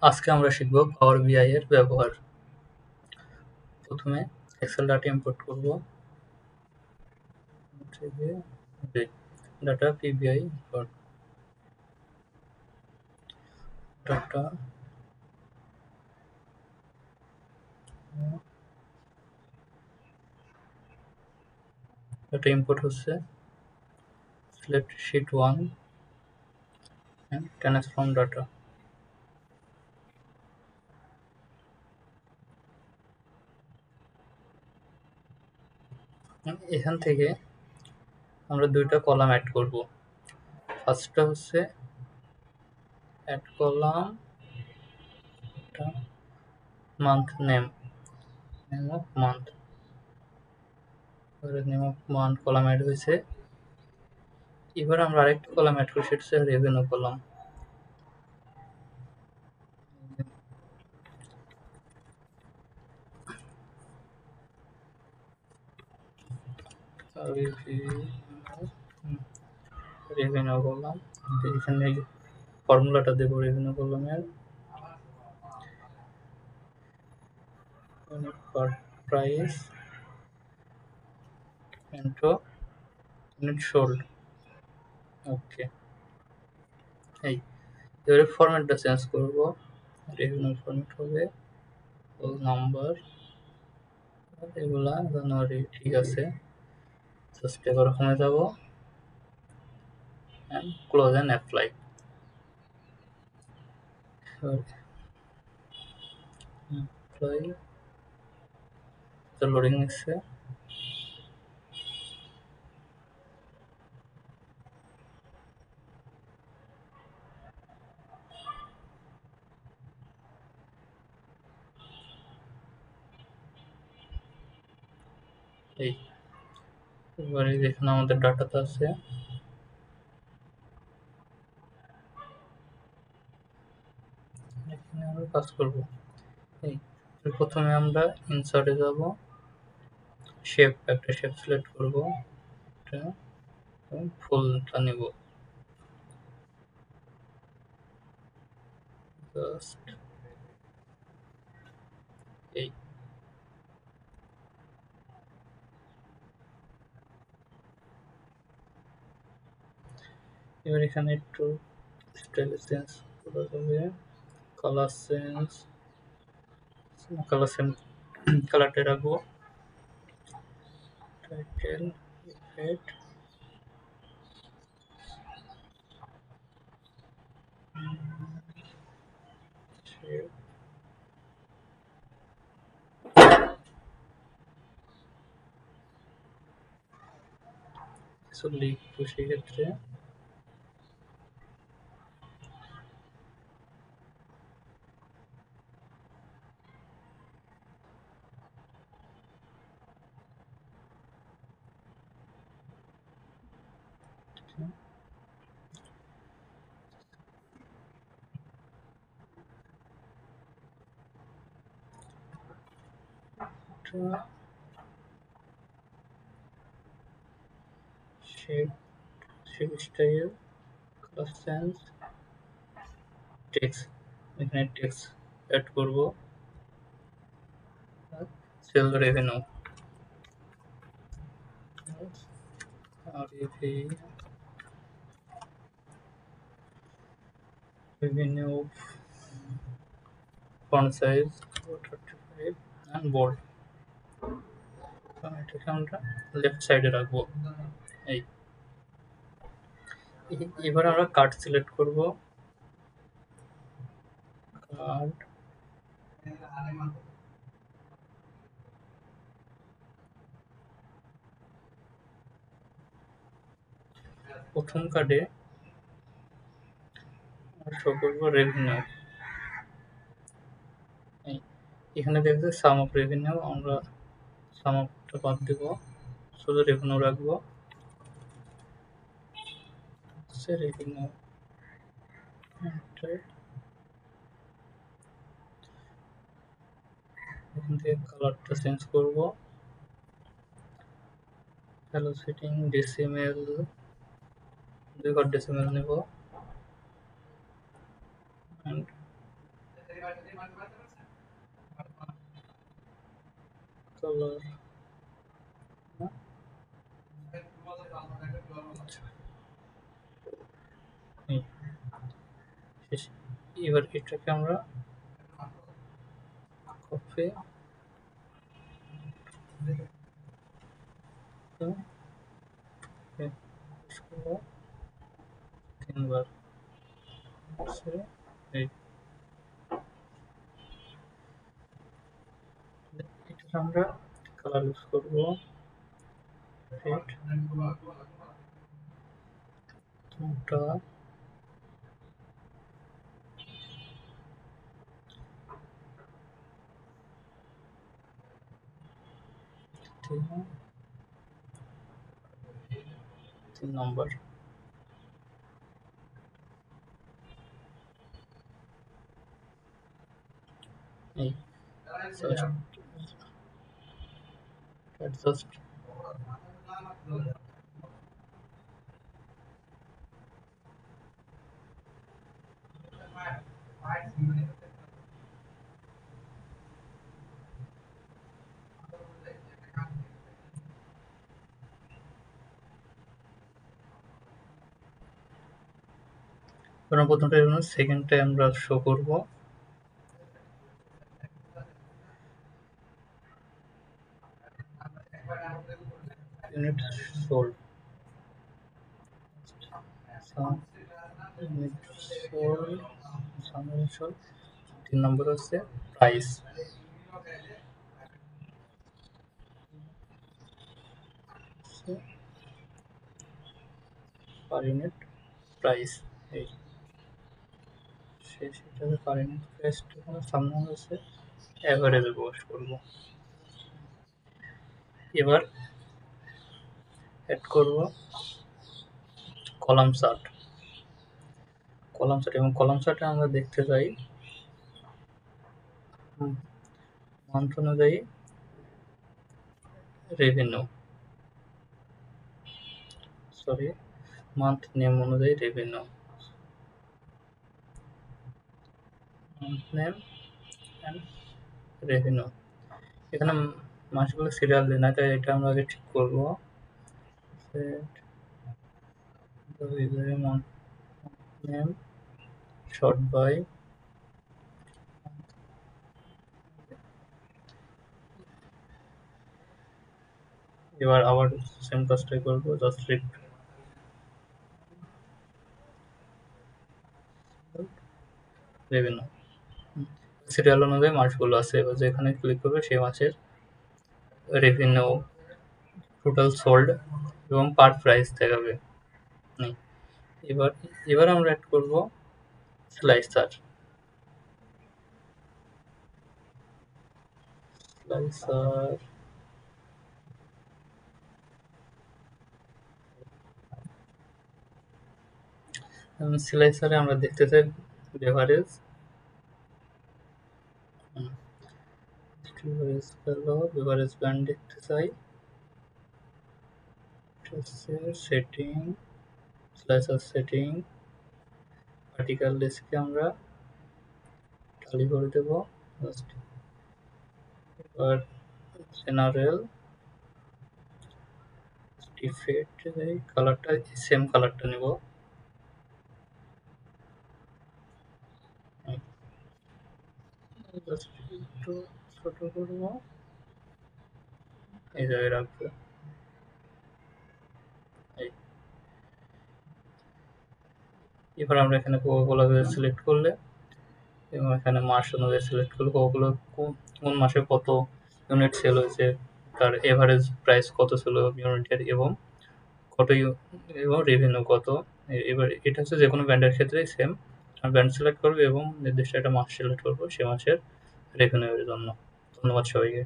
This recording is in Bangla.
আজকে আমরা শিখব পাওয়ার বিআই এর ব্যবহার। প্রথমে এক্সেল ডাটা ইম্পোর্ট করব। Data PBI import data data import হচ্ছে select sheet 1 and transform data. এখান থেকে আমরা দুইটা কলাম অ্যাড করব। ফার্স্টটা হচ্ছে add column month name of month. Name of month column add হয়েছে। এবার আমরা আরেকটা কলাম অ্যাড করছি, সেটা হচ্ছে রেভিনিউ কলাম। রেভিনিউ কলাম, এখানে ফর্মুলাটা দেব রেভিনিউ কলামের। per price into unit sold। ওকে, এই এবারে ফরম্যাটটা চেঞ্জ করব। রেভিনিউ ফরম্যাট হবে হোল নাম্বার, এগুলা জানুয়ারি। ঠিক আছে, জাস্ট এবার ওখানে যাব and close and apply। apply তো লোডিং নিচ্ছে। এই এবারে যেখানে আমাদের ডাটাটা আছে, এখানে আমরা কাজ করব। এই প্রথমে আমরা ইনসার্টে যাব, শেপ একটা শেপ সিলেক্ট করব, এটা ফুলটা নিব। জাস্ট এই এবার এখানে একটু স্টাইল চেঞ্জ করা যাবে। কালার চেঞ্জ, কালারটা রাখবো। টাইটেল ইফেক্ট শেপ, কিছু লিখবো সেক্ষেত্রে। Shape, shape style, colour change, text, এখানে টেক্সট অ্যাড করব। Sale revenue, revenue font size 35 and bold। এটাকে আমরা লেফট সাইডে রাখবো। এই এবার আমরা কার্ড সিলেক্ট করব। কার্ড, প্রথম কার্ডে শো করব রেভিনিউ। এখানে দেখবে সাম অফ রেভিনিউ, আমরা সাম অফটা বাদ দেব, শুধু রেভিনিউ রাখবো। রেভিনিউ এখান থেকে কালারটা চেঞ্জ করব। হ্যালো সেটিং ডেসিমেল, 2 ঘর ডেসিমেল নেব। কালার এবার এটাকে আমরা কপি তিনবার এটা আমরা কালার ইউজ করবো ওটা তিন নম্বর এই adjust প্রথমটা এবং সেকেন্ডটা আমরা শো করব ইউনিট সোল্ড তিন নম্বর হচ্ছে প্রাইস পার ইউনিট প্রাইস এই সেটা পার ইউনিট প্রাইসটা সামনে হচ্ছে অ্যাভারেজে প্রকাশ করব এবার অ্যাড করব কলাম চার্ট এবং কলাম চার্টে আমরা দেখতে চাই মান্থ অনুযায়ী রেভিনিউ মান্থ নেম অনুযায়ী revenue month name and revenue এখানে মাসগুলো সিরিয়াল দিই না তাই এটা আমরা আগে ঠিক করবো month name short by এবার আবার সেম কাজটাই করবো জাস্ট রেভিনিউ সিরিয়াল অনুযায়ী মাসগুলো আছে এবার যেখানে ক্লিক করবে সেই মাসের রেভিনিউ টোটাল সোল্ড এবং পার প্রাইস দেখাবে এবার আমরা অ্যাড করব স্লাইসার স্লাইসারে আমরা দেখতে চাই বেভারেজ বেভারেজ ব্যান্ড দেখতে চাই সেটিং স্লাইসার সেটিং ভার্টিক্যাল ডিস্কে আমরা খালি করে দেব এবার জেনারেল ডিফেক্ট কালারটা সেম কালারটা নেব একটু ছোট করব এই জায়গায় রাখবো এবার আমরা এখানে কোকাকোলা সিলেক্ট করলে এবং এখানে মাস অনুযায়ী সিলেক্ট করলে কোকাকোলা কোন মাসে কত ইউনিট সেল হয়েছে তার এভারেজ প্রাইস কত ছিল ইউনিটের এবং কত এবং রেভিনিউ কত এবার এটা হচ্ছে যে কোনো ব্র্যান্ডের ক্ষেত্রেই সেম ব্র্যান্ড সিলেক্ট করবে এবং নির্দিষ্ট একটা মাস সিলেক্ট করবো সে মাসের রেভিনিউয়ের জন্য ধন্যবাদ সবাইকে